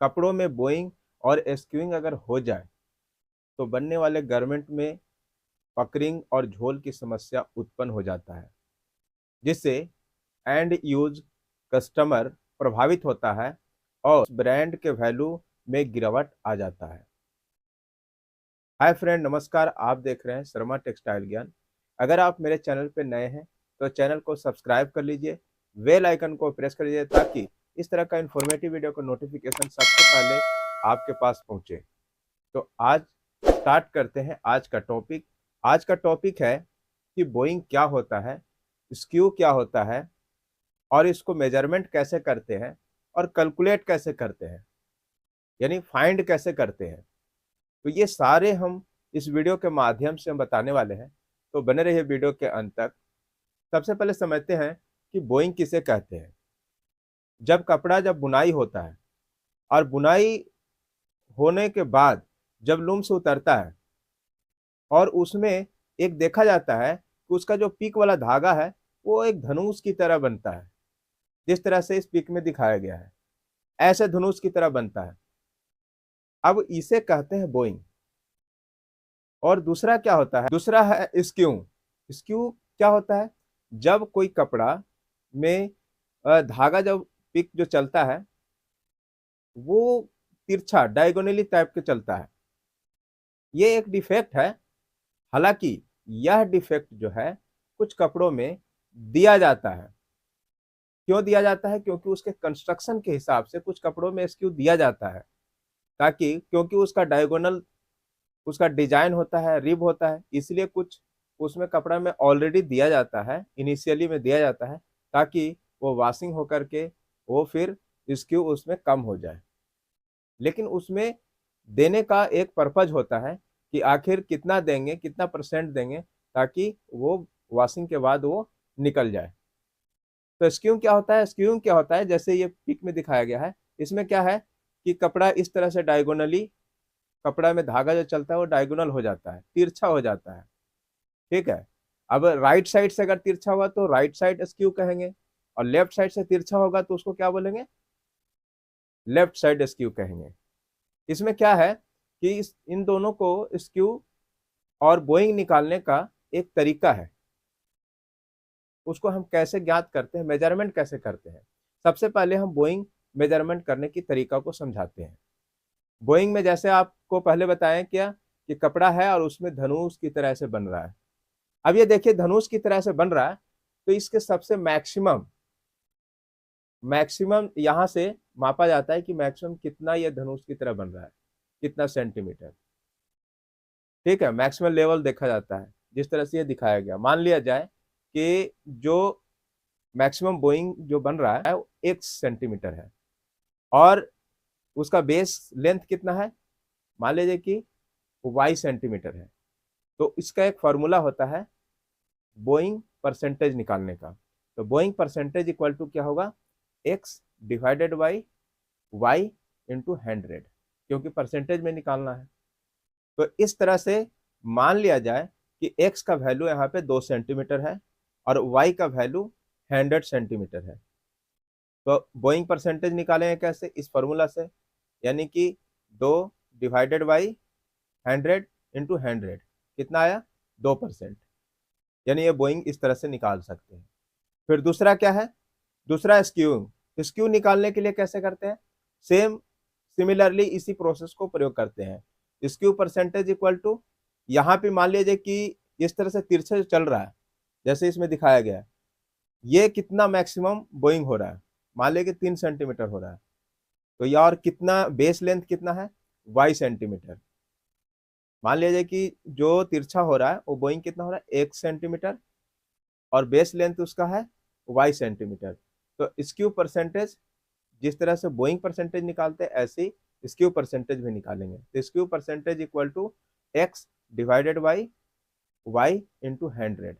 कपड़ों में बोइंग और स्क्यूइंग अगर हो जाए तो बनने वाले गारमेंट में पकरिंग और झोल की समस्या उत्पन्न हो जाता है, जिससे एंड यूज कस्टमर प्रभावित होता है और ब्रांड के वैल्यू में गिरावट आ जाता है। हाय फ्रेंड, नमस्कार। आप देख रहे हैं शर्मा टेक्सटाइल ज्ञान। अगर आप मेरे चैनल पर नए हैं तो चैनल को सब्सक्राइब कर लीजिए, बेल आइकन को प्रेस कर लीजिए ताकि इस तरह का इन्फॉर्मेटिव वीडियो का नोटिफिकेशन सबसे पहले आपके पास पहुंचे। तो आज स्टार्ट करते हैं आज का टॉपिक। आज का टॉपिक है कि बोइंग क्या होता है, स्क्यू क्या होता है और इसको मेजरमेंट कैसे करते हैं और कैलकुलेट कैसे करते हैं, यानी फाइंड कैसे करते हैं। तो ये सारे हम इस वीडियो के माध्यम से हम बताने वाले हैं, तो बने रहिए वीडियो के अंत तक। सबसे पहले समझते हैं कि बोइंग किसे कहते हैं। जब बुनाई होता है और बुनाई होने के बाद जब लूम से उतरता है और उसमें एक देखा जाता है कि उसका जो पीक वाला धागा है वो एक धनुष की तरह बनता है, जिस तरह से इस पिक में दिखाया गया है, ऐसे धनुष की तरह बनता है। अब इसे कहते हैं बोइंग। और दूसरा क्या होता है? दूसरा है स्क्यू। स्क्यू क्या होता है? जब कोई कपड़ा में धागा जब पिक जो चलता है वो तिरछा डायगोनली टाइप के चलता है, ये एक डिफेक्ट है। हालांकि यह डिफेक्ट जो है कुछ कपड़ों में दिया जाता है। क्यों दिया जाता है? क्योंकि उसके कंस्ट्रक्शन के हिसाब से कुछ कपड़ों में स्क्यू दिया जाता है, ताकि क्योंकि उसका डायगोनल उसका डिजाइन होता है, रिब होता है, इसलिए कुछ उसमें कपड़ा में ऑलरेडी दिया जाता है, इनिशियली में दिया जाता है, ताकि वो वॉशिंग होकर के वो फिर स्क्यू उसमें कम हो जाए। लेकिन उसमें देने का एक पर्पज होता है कि आखिर कितना देंगे, कितना परसेंट देंगे ताकि वो वॉशिंग के बाद वो निकल जाए। तो स्क्यूइंग क्या होता है? स्क्यूइंग क्या होता है, जैसे ये पिक में दिखाया गया है, इसमें क्या है कि कपड़ा इस तरह से डायगोनली, कपड़ा में धागा जो चलता है वो डायगोनल हो जाता है, तिरछा हो जाता है। ठीक है। अब राइट साइड से अगर तिरछा हुआ तो राइट साइड स्क्यू कहेंगे, और लेफ्ट साइड से तिरछा होगा तो उसको क्या बोलेंगे? लेफ्ट साइड स्क्यू कहेंगे। इसमें क्या है कि इन दोनों को स्क्यू और बोइंग निकालने का एक तरीका है। उसको हम कैसे ज्ञात करते हैं, मेजरमेंट कैसे करते हैं। सबसे पहले हम बोइंग मेजरमेंट करने की तरीका को समझाते हैं। बोइंग में जैसे आपको पहले बताएं क्या कि कपड़ा है और उसमें धनुष की तरह से बन रहा है। अब ये देखिए धनुष की तरह से बन रहा है, तो इसके सबसे मैक्सिमम मैक्सिमम यहाँ से मापा जाता है कि मैक्सिमम कितना ये धनुष की तरह बन रहा है, कितना सेंटीमीटर। ठीक है, मैक्सिमम लेवल देखा जाता है जिस तरह से ये दिखाया गया। मान लिया जाए कि जो मैक्सिमम बोइंग जो बन रहा है वो 1 सेंटीमीटर है और उसका बेस लेंथ कितना है, मान लीजिए कि वाई सेंटीमीटर है। तो इसका एक फॉर्मूला होता है बोइंग परसेंटेज निकालने का। तो बोइंग परसेंटेज इक्वल टू क्या होगा? X divided by Y into 100, क्योंकि परसेंटेज में निकालना है। तो इस तरह से मान लिया जाए कि x का वैल्यू यहाँ पे 2 सेंटीमीटर है और y का वैल्यू 100 सेंटीमीटर है। तो बोइंग परसेंटेज निकालेंगे कैसे? इस फॉर्मूला से, यानी कि 2 डिवाइडेड बाई 100 इंटू 100 कितना आया? 2%। यानी ये बोइंग इस तरह से निकाल सकते हैं। फिर दूसरा क्या है? दूसरा स्क्यू। स्क्यू निकालने के लिए कैसे करते हैं? सेम सिमिलरली इसी प्रोसेस को प्रयोग करते हैं। स्क्यू परसेंटेज इक्वल टू, यहाँ पे मान लीजिए कि इस तरह से तिरछे चल रहा है जैसे इसमें दिखाया गया है, ये कितना मैक्सिमम बोइंग हो रहा है? मान लीजिए कि 3 सेंटीमीटर हो रहा है। तो ये और कितना बेस लेंथ कितना है? Y centimeter. मान लीजिए कि जो तिरछा हो रहा है वो बोइंग कितना हो रहा है? 1 सेंटीमीटर और बेस लेंथ उसका है वाई सेंटीमीटर। तो स्क्यू परसेंटेज जिस तरह से बोइंग परसेंटेज निकालते हैं ऐसे ही स्क्यू परसेंटेज भी निकालेंगे। तो skew percentage equal to X divided by Y into 100।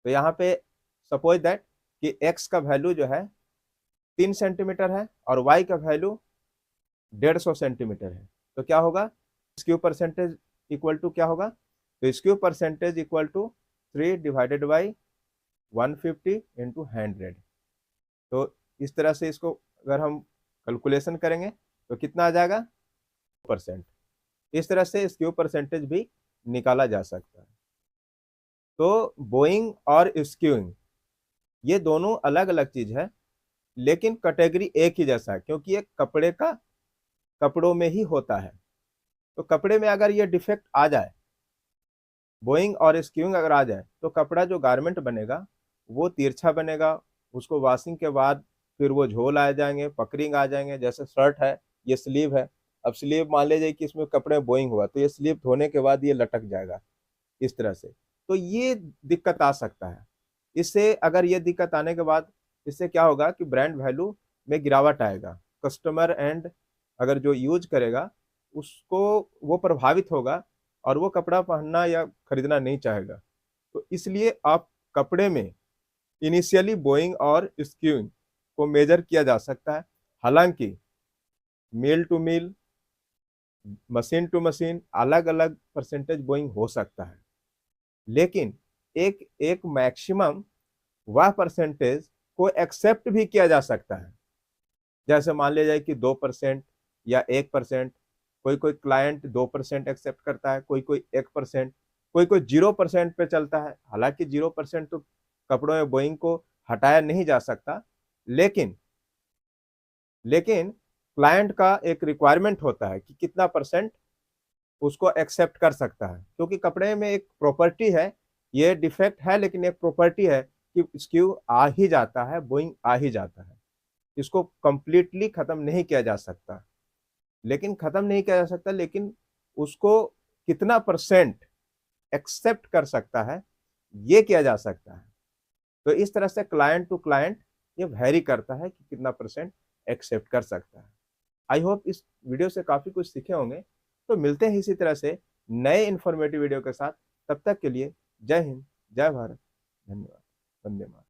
तो यहाँ पे सपोज दैट कि एक्स का वैल्यू जो है 3 सेंटीमीटर है और वाई का वैल्यू 150 सेंटीमीटर है। तो क्या होगा? स्क्यू परसेंटेज इक्वल टू क्या होगा? तो skew percentage equal to 3 divided by 150 into 100। तो इस तरह से इसको अगर हम कैलकुलेशन करेंगे तो कितना आ जाएगा 2%। इस तरह से स्क्यू परसेंटेज भी निकाला जा सकता है। तो बोइंग और स्क्यूइंग ये दोनों अलग अलग चीज है, लेकिन कैटेगरी एक ही जैसा है, क्योंकि ये कपड़ों में ही होता है। तो कपड़े में अगर ये डिफेक्ट आ जाए, बोइंग और स्क्यूइंग अगर आ जाए, तो कपड़ा जो गारमेंट बनेगा वो तिरछा बनेगा। उसको वॉशिंग के बाद फिर वो झोल आ जाएंगे, पकरिंग आ जाएंगे। जैसे शर्ट है, ये स्लीव है, अब स्लीव मान लीजिए कि इसमें कपड़े बोइंग हुआ, तो ये स्लीव धोने के बाद ये लटक जाएगा इस तरह से। तो ये दिक्कत आ सकता है। इससे अगर ये दिक्कत आने के बाद इससे क्या होगा कि ब्रांड वैल्यू में गिरावट आएगा। कस्टमर एंड अगर जो यूज करेगा उसको वो प्रभावित होगा और वो कपड़ा पहनना या खरीदना नहीं चाहेगा। तो इसलिए आप कपड़े में इनिशियली बोइंग और स्क्यूइंग को मेजर किया जा सकता है। हालांकि mill to mill, machine to machine अलग अलग परसेंटेज बोइंग हो सकता है, लेकिन एक एक मैक्सिमम वह परसेंटेज को एक्सेप्ट भी किया जा सकता है। जैसे मान लिया जाए कि 2% या 1%। कोई कोई क्लाइंट 2% एक्सेप्ट करता है, कोई कोई 1%, कोई कोई 0% पे चलता है। हालांकि 0% तो कपड़ों में बोइंग को हटाया नहीं जा सकता, लेकिन लेकिन क्लाइंट का एक रिक्वायरमेंट होता है कि कितना परसेंट उसको एक्सेप्ट कर सकता है, क्योंकि कपड़े में एक प्रॉपर्टी है। ये डिफेक्ट है, लेकिन एक प्रॉपर्टी है कि स्क्यू आ ही जाता है, बोइंग आ ही जाता है। इसको कंप्लीटली खत्म नहीं किया जा सकता, लेकिन उसको कितना परसेंट एक्सेप्ट कर सकता है ये किया जा सकता है। तो इस तरह से क्लाइंट टू क्लाइंट ये वैरी करता है कि कितना परसेंट एक्सेप्ट कर सकता है। आई होप इस वीडियो से काफी कुछ सीखे होंगे। तो मिलते हैं इसी तरह से नए इंफॉर्मेटिव वीडियो के साथ। तब तक के लिए जय हिंद, जय भारत, धन्यवाद, वंदे मातरम।